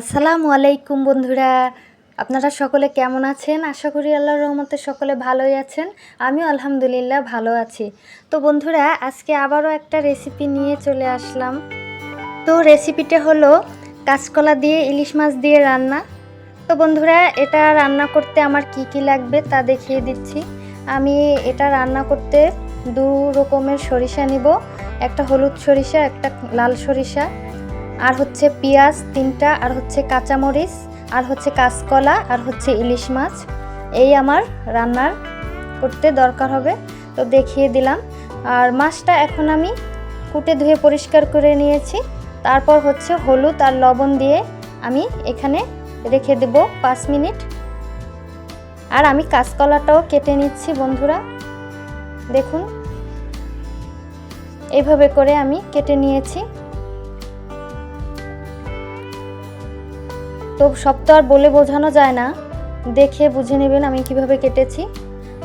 আসসালামু আলাইকুম বন্ধুরা, আপনারা সকলে কেমন আছেন? আশা করি আল্লাহর রহমতে সকলে ভালোই আছেন। আমিও আলহামদুলিল্লাহ ভালো আছি। তো বন্ধুরা, আজকে আবারও একটা রেসিপি নিয়ে চলে আসলাম। তো রেসিপিটা হলো কাঁচকলা দিয়ে ইলিশ মাছ দিয়ে রান্না। তো বন্ধুরা, এটা রান্না করতে আমার কি কি লাগবে তা দেখিয়ে দিচ্ছি। আমি এটা রান্না করতে দু রকমের সরিষা নিব, একটা হলুদ সরিষা, একটা লাল সরিষা, আর হচ্ছে পেঁয়াজ 3টা, আর হচ্ছে কাঁচামরিচ, আর হচ্ছে কাঁচকলা, আর হচ্ছে ইলিশ মাছ। এই আমার রান্নার করতে দরকার হবে, তো দেখিয়ে দিলাম। আর মাছটা এখন আমি কুটে ধুয়ে পরিষ্কার করে নিয়েছি। তারপর হচ্ছে হলুদ আর লবণ দিয়ে আমি এখানে রেখে দেব 5 মিনিট। আর আমি কাঁচকলাটাও কেটে নিচ্ছি বন্ধুরা, দেখুন এইভাবে করে আমি কেটে নিয়েছি। তো সব তো আর বলে বোঝানো যায় না, দেখে বুঝে নেবেন আমি কিভাবে কেটেছি।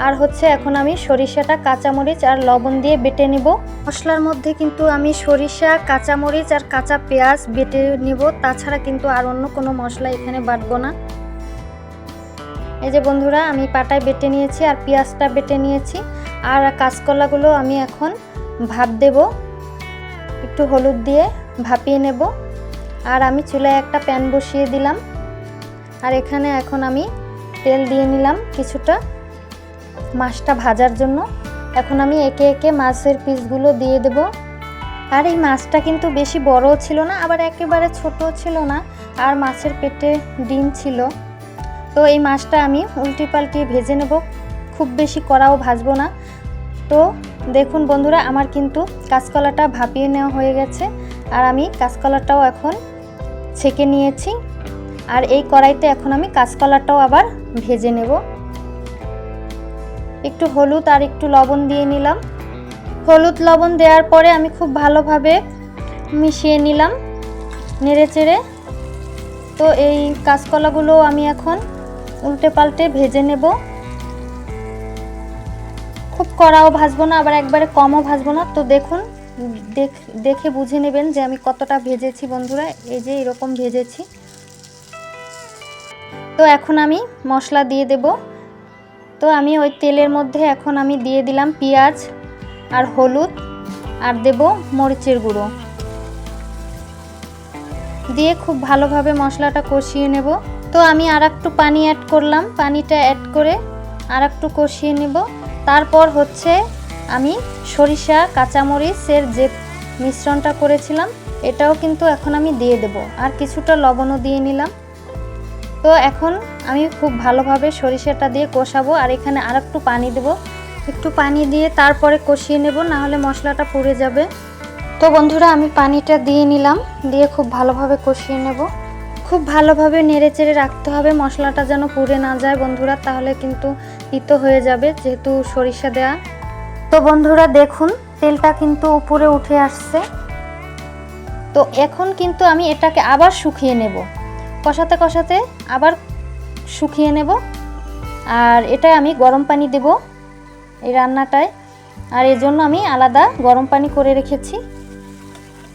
আর হচ্ছে এখন আমি সরিষাটা কাঁচামরিচ আর লবণ দিয়ে বেটে নিব। মশলার মধ্যে কিন্তু আমি সরিষা, কাঁচামরিচ আর কাঁচা পেঁয়াজ বেটে নিব, তাছাড়া কিন্তু আর অন্য কোনো মশলা এখানে বাটবো না। এই যে বন্ধুরা, আমি পাটায় বেটে নিয়েছি আর পেঁয়াজটা বেটে নিয়েছি। আর কাঁচকলাগুলো আমি এখন ভাপ দেব, একটু হলুদ দিয়ে ভাপিয়ে নেব। আর আমি চুলায় একটা প্যান বসিয়ে দিলাম, আর এখানে এখন আমি তেল দিয়ে নিলাম কিছুটা মাছটা ভাজার জন্য। এখন আমি একে একে মাছের পিসগুলো দিয়ে দেব। আর এই মাছটা কিন্তু বেশি বড়ও ছিল না, আবার একেবারে ছোটও ছিল না, আর মাছের পেটে ডিম ছিল। তো এই মাছটা আমি উল্টে পাল্টিয়ে ভেজে নেব, খুব বেশি কড়াও ভাজবো না। তো দেখুন বন্ধুরা, আমার কিন্তু কাঁচকলাটা ভাপিয়ে নেওয়া হয়ে গেছে, আর আমি কাঁচকলাটাও এখন ছেঁকে নিয়েছি। আর এই কড়াইতে এখন আমি কাঁচকলাটাও আবার ভেজে নেব। একটু হলুদ আর একটু লবণ দিয়ে নিলাম। হলুদ লবণ দেওয়ার পরে আমি খুব ভালোভাবে মিশিয়ে নিলাম নেড়ে চেড়ে। তো এই কাঁচকলাগুলো আমি এখন উল্টে পাল্টে ভেজে নেব, খুব কড়াও ভাজবো না, আবার একবারে কমও ভাজবো না। তো দেখুন, দেখে বুঝে নেবেন যে আমি কতটা ভেজেছি বন্ধুরা। এই যে এরকম ভেজেছি। তো এখন আমি মশলা দিয়ে দেব। তো আমি ওই তেলের মধ্যে এখন আমি দিয়ে দিলাম পেঁয়াজ আর হলুদ, আর দেব মরিচের গুঁড়ো দিয়ে খুব ভালোভাবে মশলাটা কষিয়ে নেব। তো আমি আর একটু পানি অ্যাড করলাম, পানিটা অ্যাড করে আর একটু কষিয়ে নেব। তারপর হচ্ছে আমি সরিষা কাঁচামরিচের যে মিশ্রণটা করেছিলাম এটাও কিন্তু এখন আমি দিয়ে দেব, আর কিছুটা লবণও দিয়ে নিলাম। তো এখন আমি খুব ভালোভাবে সরিষাটা দিয়ে কষাবো, আর এখানে আর একটু পানি দেব। একটু পানি দিয়ে তারপরে কষিয়ে নেব, না হলে মশলাটা পুড়ে যাবে। তো বন্ধুরা, আমি পানিটা দিয়ে নিলাম, দিয়ে খুব ভালোভাবে কষিয়ে নেব। খুব ভালোভাবে নেড়ে চেড়ে রাখতে হবে, মশলাটা যেন পুড়ে না যায় বন্ধুরা, তাহলে কিন্তু তিতো হয়ে যাবে যেহেতু সরিষা দেয়া। তো বন্ধুরা দেখুন, তেলটা কিন্তু উপরে উঠে আসছে। তো এখন কিন্তু আমি এটাকে আবার শুকিয়ে নেব, কষাতে কষাতে আবার শুকিয়ে নেব। আর এটা আমি গরম পানি দেব এই রান্নাটায়, আর এই জন্য আমি আলাদা গরম পানি করে রেখেছি।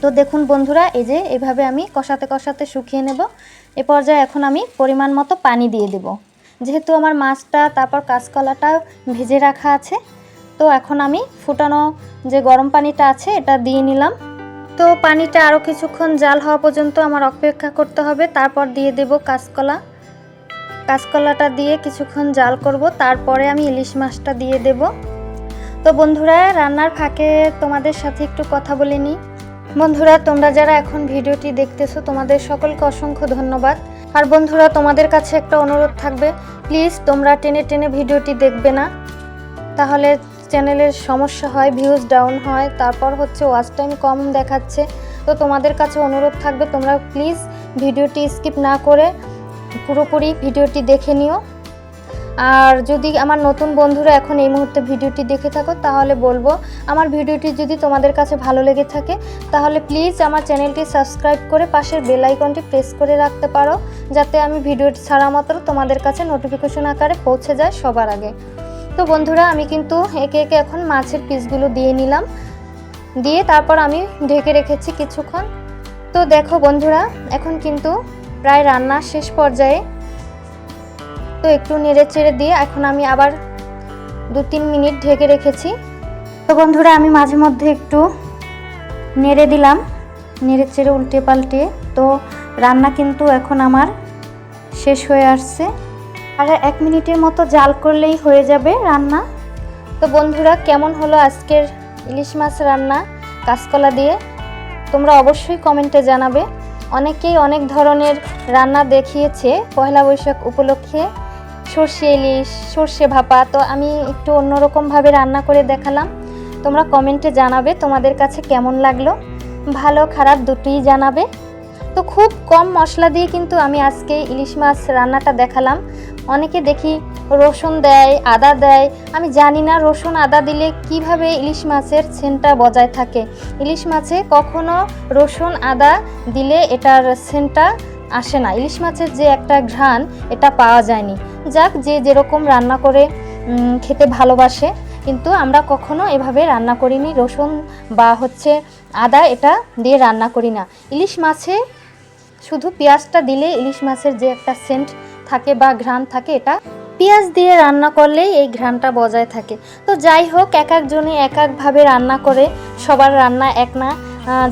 তো দেখুন বন্ধুরা, এই যে এইভাবে আমি কষাতে কষাতে শুকিয়ে নেব। এ পর্যায়ে এখন আমি পরিমাণ মতো পানি দিয়ে দেব, যেহেতু আমার মাছটা তারপর কাঁচকলাটা ভেজে রাখা আছে। তো এখন আমি ফুটানো যে গরম পানিটা আছে এটা দিয়ে নিলাম। তো পানিটা আরও কিছুক্ষণ জাল হওয়া পর্যন্ত আমার অপেক্ষা করতে হবে। তারপর দিয়ে দেব কাঁচকলাটা দিয়ে কিছুক্ষণ জাল করব, তারপরে আমি ইলিশ মাছটা দিয়ে দেব। তো বন্ধুরা, রান্নার ফাঁকে তোমাদের সাথে একটু কথা বলে নিই। বন্ধুরা, তোমরা যারা এখন ভিডিওটি দেখতেছো তোমাদের সকলকে অসংখ্য ধন্যবাদ। আর বন্ধুরা, তোমাদের কাছে একটা অনুরোধ থাকবে, প্লিজ তোমরা টেনে টেনে ভিডিওটি দেখবে না, তাহলে চ্যানেলের সমস্যা হয়, ভিউজ ডাউন হয়, তারপর হচ্ছে ওয়াচ টাইম কম দেখাচ্ছে। তো তোমাদের কাছে অনুরোধ থাকবে, তোমরা প্লিজ ভিডিওটি স্কিপ না করে পুরোপুরি ভিডিওটি দেখে নিও। আর যদি আমার নতুন বন্ধুরা এখন এই মুহূর্তে ভিডিওটি দেখে থাকো, তাহলে বলবো আমার ভিডিওটি যদি তোমাদের কাছে ভালো লেগে থাকে তাহলে প্লিজ আমার চ্যানেলটি সাবস্ক্রাইব করে পাশের বেল আইকনটি প্রেস করে রাখতে পারো, যাতে আমি ভিডিওটি ছাড়া মাত্র তোমাদের কাছে নোটিফিকেশন আকারে পৌঁছে যায় সবার আগে। তো বন্ধুরা, আমি কিন্তু একে একে এখন মাছের পিসগুলো দিয়ে নিলাম, দিয়ে তারপর আমি ঢেকে রেখেছি কিছুক্ষণ। তো দেখো বন্ধুরা, এখন কিন্তু প্রায় রান্না শেষ পর্যায়ে। তো একটু নেড়ে চেড়ে দিয়ে এখন আমি আবার 2-3 মিনিট ঢেকে রেখেছি। তো বন্ধুরা আমি মাঝে মধ্যে একটু নেড়ে দিলাম, নেড়ে চেড়ে উল্টে পাল্টে। তো রান্না কিন্তু এখন আমার শেষ হয়ে আসছে, আর 1 মিনিটের মতো জাল করলেই হয়ে যাবে রান্না। তো বন্ধুরা কেমন হলো আজকের ইলিশ মাছ রান্না কাঁচকলা দিয়ে, তোমরা অবশ্যই কমেন্টে জানাবে। অনেকেই অনেক ধরনের রান্না দেখিয়েছে পয়লা বৈশাখ উপলক্ষে, সর্ষে ইলিশ, সর্ষে ভাপা। তো আমি একটু অন্যরকমভাবে রান্না করে দেখালাম। তোমরা কমেন্টে জানাবে তোমাদের কাছে কেমন লাগলো, ভালো খারাপ দুটোই জানাবে। তো খুব কম মশলা দিয়ে কিন্তু আমি আজকে ইলিশ মাছ রান্নাটা দেখালাম। অনেকে দেখি রসুন দেয়, আদা দেয়, আমি জানি না রসুন আদা দিলে কিভাবে ইলিশ মাছের সেন্টটা বজায় থাকে। ইলিশ মাছে কখনো রসুন আদা দিলে এটার সেন্টটা আসে না, ইলিশ মাছের যে একটা ঘ্রাণ এটা পাওয়া যায়নি। যাক, যে যেরকম রান্না করে খেতে ভালোবাসে, কিন্তু আমরা কখনো এভাবে রান্না করিনি, রসুন বা আদা এটা দিয়ে রান্না করি না। ইলিশ মাছে শুধু পেঁয়াজটা দিলে ইলিশ মাছের যে একটা সেন্ট থাকে বা ঘ্রাণ থাকে, এটা পেঁয়াজ দিয়ে রান্না করলেই এই ঘ্রাণটা বজায় থাকে। তো যাই হোক, এক একজনে এক একভাবে রান্না করে, সবার রান্না এক না।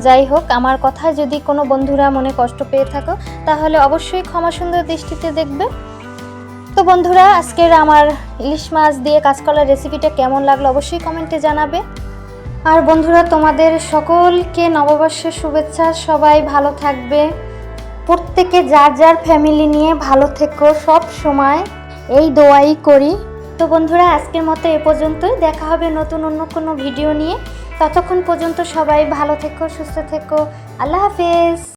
যাই হোক, আমার কথায় যদি কোনো বন্ধুরা মনে কষ্ট পেয়ে থাকো তাহলে অবশ্যই ক্ষমা সুন্দর দৃষ্টিতে দেখবে। তো বন্ধুরা আজকের আমার ইলিশ মাছ দিয়ে কাঁচকলার রেসিপিটা কেমন লাগলো অবশ্যই কমেন্টে জানাবে। আর বন্ধুরা তোমাদের সকলকে নববর্ষের শুভেচ্ছা, সবাই ভালো থাকবে, প্রত্যেকে যার যার ফ্যামিলি নিয়ে ভালো থেকো, সব সময় এই দোয়াই করি। তো বন্ধুরা আজকের মতো এ পর্যন্তই, দেখা হবে নতুন অন্য কোনো ভিডিও নিয়ে। ততক্ষণ পর্যন্ত সবাই ভালো থেকো, সুস্থ থেকো, আল্লাহ হাফেজ।